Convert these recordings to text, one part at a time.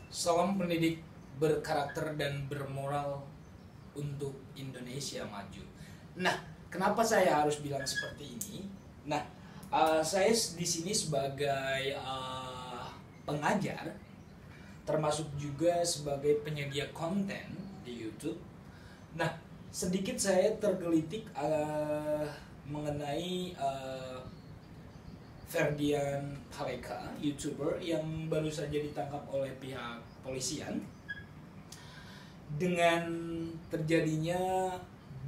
Salam pendidik berkarakter dan bermoral untuk Indonesia maju. Nah, kenapa saya harus bilang seperti ini? Nah, saya di sini sebagai pengajar, termasuk juga sebagai penyedia konten di YouTube. Nah, sedikit saya tergelitik mengenai Ferdian Paleka, YouTuber yang baru saja ditangkap oleh pihak polisian dengan terjadinya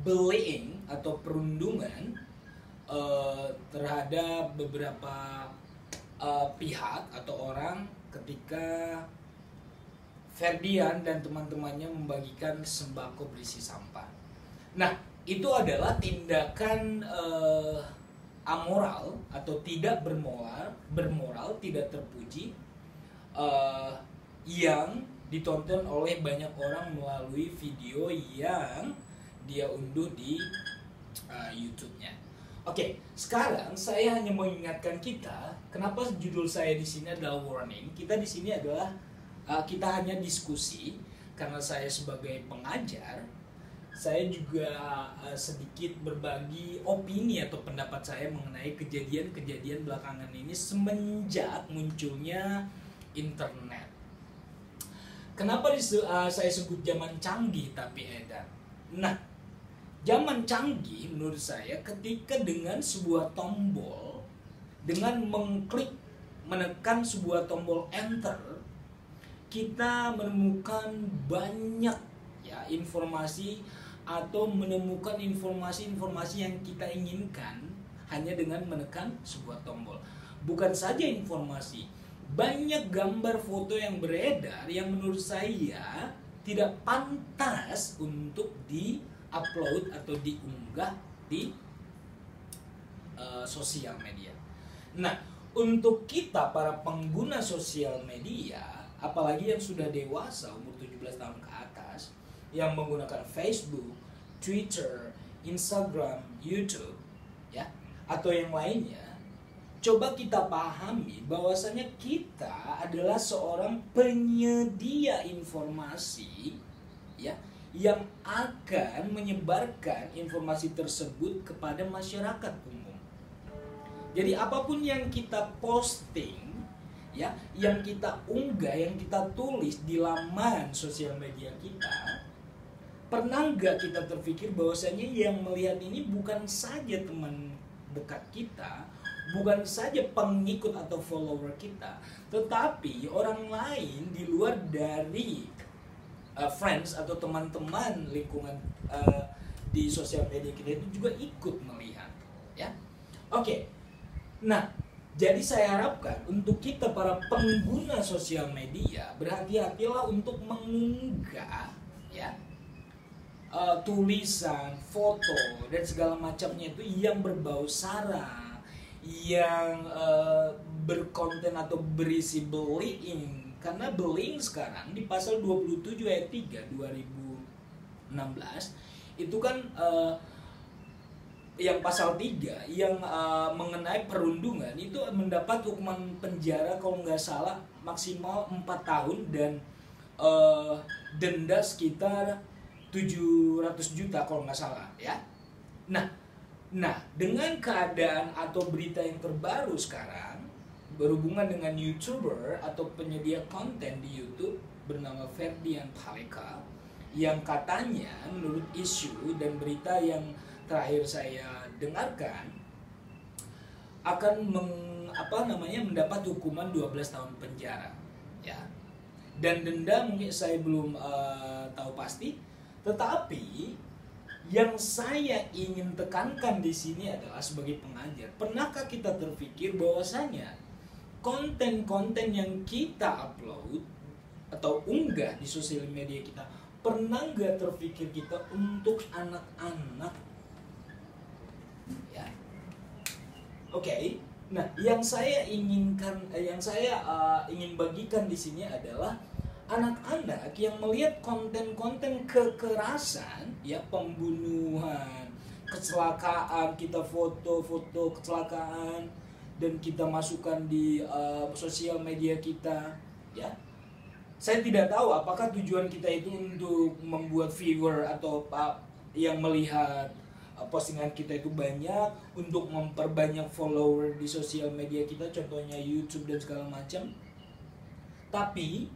bullying atau perundungan terhadap beberapa pihak atau orang ketika Ferdian dan teman-temannya membagikan sembako berisi sampah. Nah, itu adalah tindakan amoral atau tidak bermoral, tidak terpuji, yang ditonton oleh banyak orang melalui video yang dia unduh di YouTube-nya. Oke, sekarang saya hanya mengingatkan kita, kenapa judul saya di sini adalah warning. Kita di sini adalah kita hanya diskusi karena saya sebagai pengajar. Saya juga sedikit berbagi opini atau pendapat saya mengenai kejadian-kejadian belakangan ini semenjak munculnya internet. Kenapa saya sebut zaman canggih tapi edan? Nah, zaman canggih menurut saya ketika dengan sebuah tombol, dengan menekan sebuah tombol enter, kita menemukan banyak ya informasi atau menemukan informasi-informasi yang kita inginkan hanya dengan menekan sebuah tombol. Bukan saja informasi, banyak gambar foto yang beredar yang menurut saya tidak pantas untuk di-upload atau diunggah di sosial media. Nah, untuk kita para pengguna sosial media, apalagi yang sudah dewasa umur 17 tahun ke atas, yang menggunakan Facebook, Twitter, Instagram, YouTube, ya, atau yang lainnya, coba kita pahami bahwasanya kita adalah seorang penyedia informasi, ya, yang akan menyebarkan informasi tersebut kepada masyarakat umum. Jadi apapun yang kita posting, ya, yang kita unggah, yang kita tulis di laman sosial media kita, pernah nggak kita terpikir bahwasanya yang melihat ini bukan saja teman dekat kita, bukan saja pengikut atau follower kita, tetapi orang lain di luar dari friends atau teman-teman lingkungan di sosial media kita itu juga ikut melihat, ya. Oke. Nah, jadi saya harapkan untuk kita para pengguna sosial media berhati-hatilah untuk mengunggah, ya, tulisan, foto dan segala macamnya itu yang berbau sara, yang berkonten atau berisi bullying. Karena bullying sekarang di pasal 27 ayat 3 2016 itu kan yang pasal 3 yang mengenai perundungan itu mendapat hukuman penjara kalau nggak salah maksimal 4 tahun dan denda sekitar 700 juta kalau nggak salah, ya. Nah, dengan keadaan atau berita yang terbaru sekarang berhubungan dengan YouTuber atau penyedia konten di YouTube bernama Ferdian Paleka yang katanya menurut isu dan berita yang terakhir saya dengarkan akan mendapat hukuman 12 tahun penjara, ya. Dan denda mungkin saya belum tahu pasti. Tetapi yang saya ingin tekankan di sini adalah sebagai pengajar, pernahkah kita terpikir bahwasanya konten-konten yang kita upload atau unggah di sosial media kita, pernah nggak terpikir kita untuk anak-anak, ya? Oke. Nah, yang saya inginkan, yang saya ingin bagikan di sini adalah anak-anak yang melihat konten-konten kekerasan, ya, pembunuhan, kecelakaan, kita foto-foto kecelakaan dan kita masukkan di sosial media kita, ya. Saya tidak tahu apakah tujuan kita itu untuk membuat viewer atau yang melihat postingan kita itu banyak, untuk memperbanyak follower di sosial media kita, contohnya YouTube dan segala macam. Tapi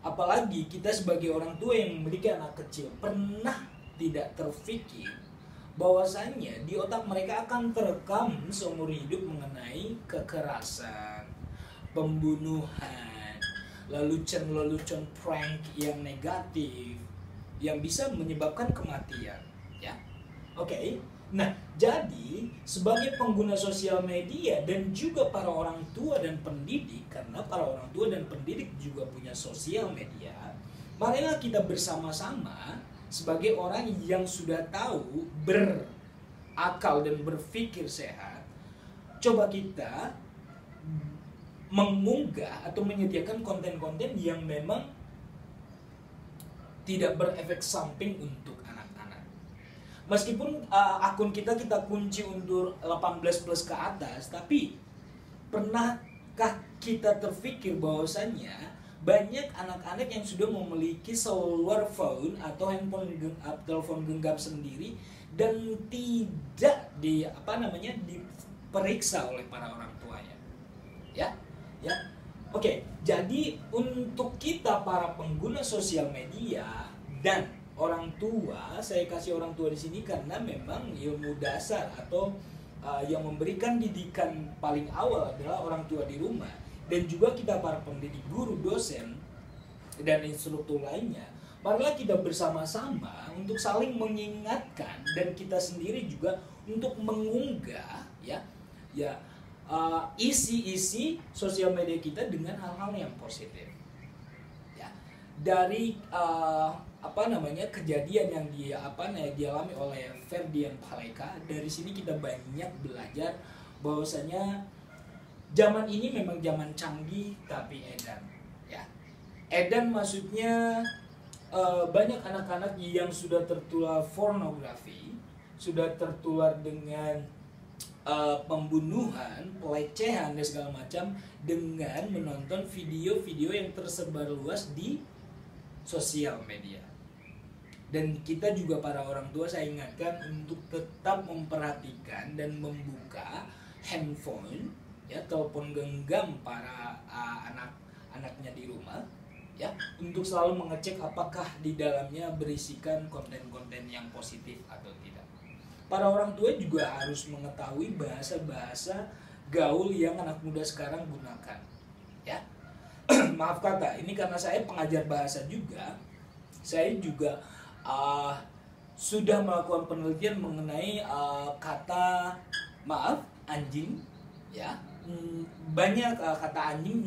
apalagi kita sebagai orang tua yang memiliki anak kecil, pernah tidak terfikir bahwasannya di otak mereka akan terekam seumur hidup mengenai kekerasan, pembunuhan, lelucon prank yang negatif yang bisa menyebabkan kematian, ya. Oke. Nah, jadi sebagai pengguna sosial media dan juga para orang tua dan pendidik, karena para orang tua dan pendidik juga punya sosial media, marilah kita bersama-sama sebagai orang yang sudah tahu berakal dan berpikir sehat, coba kita mengunggah atau menyediakan konten-konten yang memang tidak berefek samping untuk anak-anak. Meskipun akun kita kunci untuk 18 plus ke atas, tapi pernahkah kita terpikir bahwasannya banyak anak-anak yang sudah memiliki cellular phone atau telepon genggam sendiri dan tidak diperiksa oleh para orang tuanya, ya. Oke, jadi untuk kita para pengguna sosial media dan orang tua, saya kasih orang tua di sini karena memang ilmu dasar atau yang memberikan didikan paling awal adalah orang tua di rumah. Dan juga kita para pendidik, guru, dosen, dan instruktur lainnya, marilah kita bersama-sama untuk saling mengingatkan dan kita sendiri juga untuk mengunggah isi-isi sosial media kita dengan hal-hal yang positif. Ya. Dari kejadian yang dialami oleh Ferdian Paleka, dari sini kita banyak belajar bahwasanya zaman ini memang zaman canggih tapi edan, ya. Edan maksudnya banyak anak-anak yang sudah tertular pornografi, sudah tertular dengan pembunuhan, pelecehan dan segala macam dengan menonton video-video yang tersebar luas di sosial media. Dan kita juga para orang tua, saya ingatkan untuk tetap memperhatikan dan membuka handphone, ya, telepon genggam para anak-anaknya di rumah, ya, untuk selalu mengecek apakah di dalamnya berisikan konten-konten yang positif atau tidak. Para orang tua juga harus mengetahui bahasa-bahasa gaul yang anak muda sekarang gunakan, ya. Maaf kata, ini karena saya pengajar bahasa juga, saya juga sudah melakukan penelitian mengenai kata anjing, ya. Banyak kata anjing,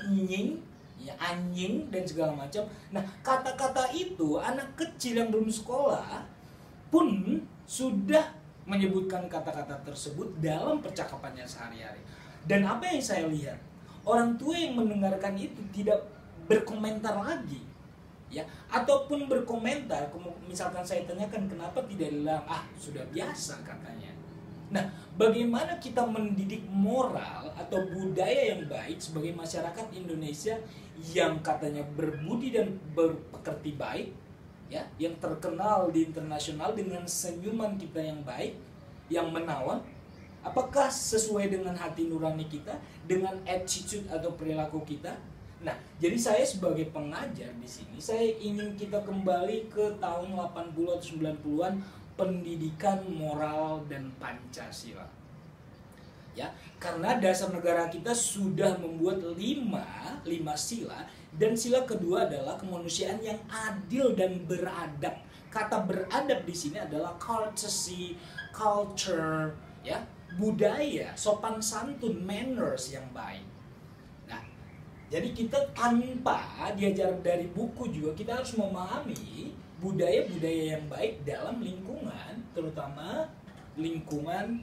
nying, ya, anjing dan segala macam. Nah, kata-kata itu anak kecil yang belum sekolah pun sudah menyebutkan kata-kata tersebut dalam percakapannya sehari-hari. Dan apa yang saya lihat, orang tua yang mendengarkan itu tidak berkomentar lagi, ya, ataupun berkomentar. Misalkan saya tanyakan kenapa tidak bilang sudah biasa katanya. Nah, bagaimana kita mendidik moral atau budaya yang baik sebagai masyarakat Indonesia yang katanya berbudi dan berpekerti baik, ya, yang terkenal di internasional dengan senyuman kita yang baik, yang menawan. Apakah sesuai dengan hati nurani kita, dengan attitude atau perilaku kita? Nah, jadi saya sebagai pengajar di sini, saya ingin kita kembali ke tahun 80 atau 90-an, pendidikan moral dan Pancasila. Ya, karena dasar negara kita sudah membuat 5 sila, dan sila kedua adalah kemanusiaan yang adil dan beradab. Kata beradab di sini adalah courtesy, culture, ya, budaya, sopan santun, manners yang baik. Nah, jadi kita tanpa diajar dari buku juga kita harus memahami budaya-budaya yang baik dalam lingkungan, terutama lingkungan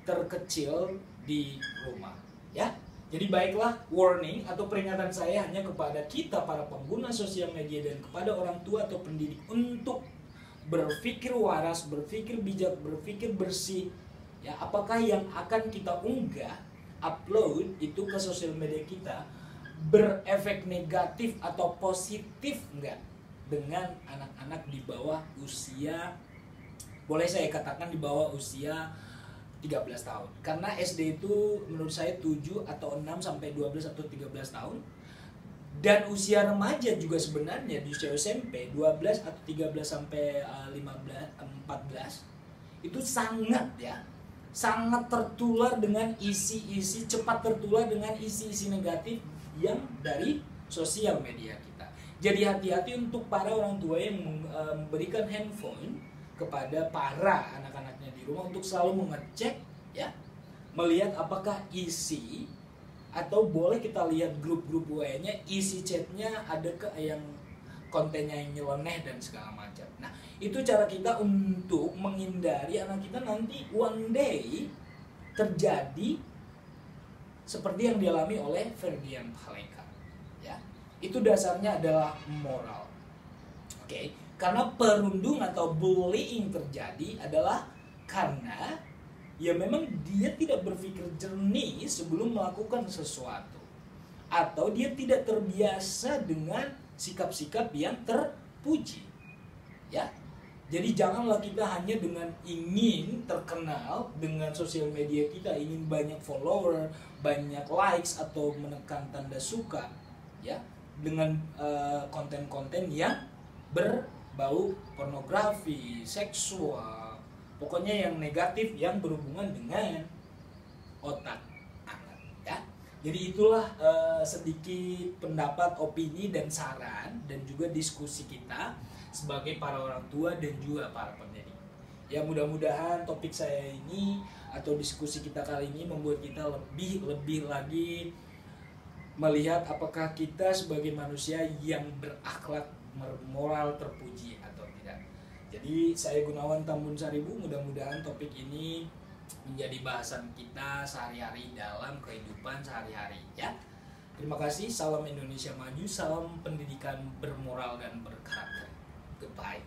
terkecil di rumah, ya. Jadi baiklah, warning atau peringatan saya hanya kepada kita para pengguna sosial media dan kepada orang tua atau pendidik untuk berpikir waras, berpikir bijak, berpikir bersih, ya. Apakah yang akan kita unggah, upload itu ke sosial media kita berefek negatif atau positif enggak dengan anak-anak di bawah usia, boleh saya katakan di bawah usia 13 tahun. Karena SD itu menurut saya 7 atau 6 sampai 12 atau 13 tahun. Dan usia remaja juga sebenarnya di usia SMP 12 atau 13 sampai 14 itu sangat tertular dengan isi-isi, cepat tertular dengan isi-isi negatif yang dari sosial media kita. Jadi hati-hati untuk para orang tua yang memberikan handphone kepada para anak-anaknya di rumah untuk selalu mengecek ya, melihat apakah isi, atau boleh kita lihat grup-grup WA-nya, isi chatnya ada ke yang kontennya yang nyeleneh dan segala macam. Nah, itu cara kita untuk menghindari anak kita nanti one day terjadi seperti yang dialami oleh Ferdian Paleka. Ya, itu dasarnya adalah moral. Oke, karena perundung atau bullying terjadi adalah karena ya memang dia tidak berpikir jernih sebelum melakukan sesuatu, atau dia tidak terbiasa dengan sikap-sikap yang terpuji. Ya, jadi janganlah kita hanya dengan ingin terkenal dengan sosial media kita, ingin banyak follower, banyak likes atau menekan tanda suka, ya, dengan konten-konten yang berbau pornografi, seksual, pokoknya yang negatif yang berhubungan dengan otak anak, ya. Jadi itulah sedikit pendapat, opini dan saran dan juga diskusi kita sebagai para orang tua dan juga para pendidik. Ya, mudah-mudahan topik saya ini atau diskusi kita kali ini membuat kita lebih lagi melihat apakah kita sebagai manusia yang berakhlak moral terpuji atau tidak. Jadi saya Gunawan Tambun Saribu, mudah-mudahan topik ini menjadi bahasan kita sehari-hari dalam kehidupan sehari-hari, ya. Terima kasih, salam Indonesia maju, salam pendidikan bermoral dan berkarakter. Goodbye.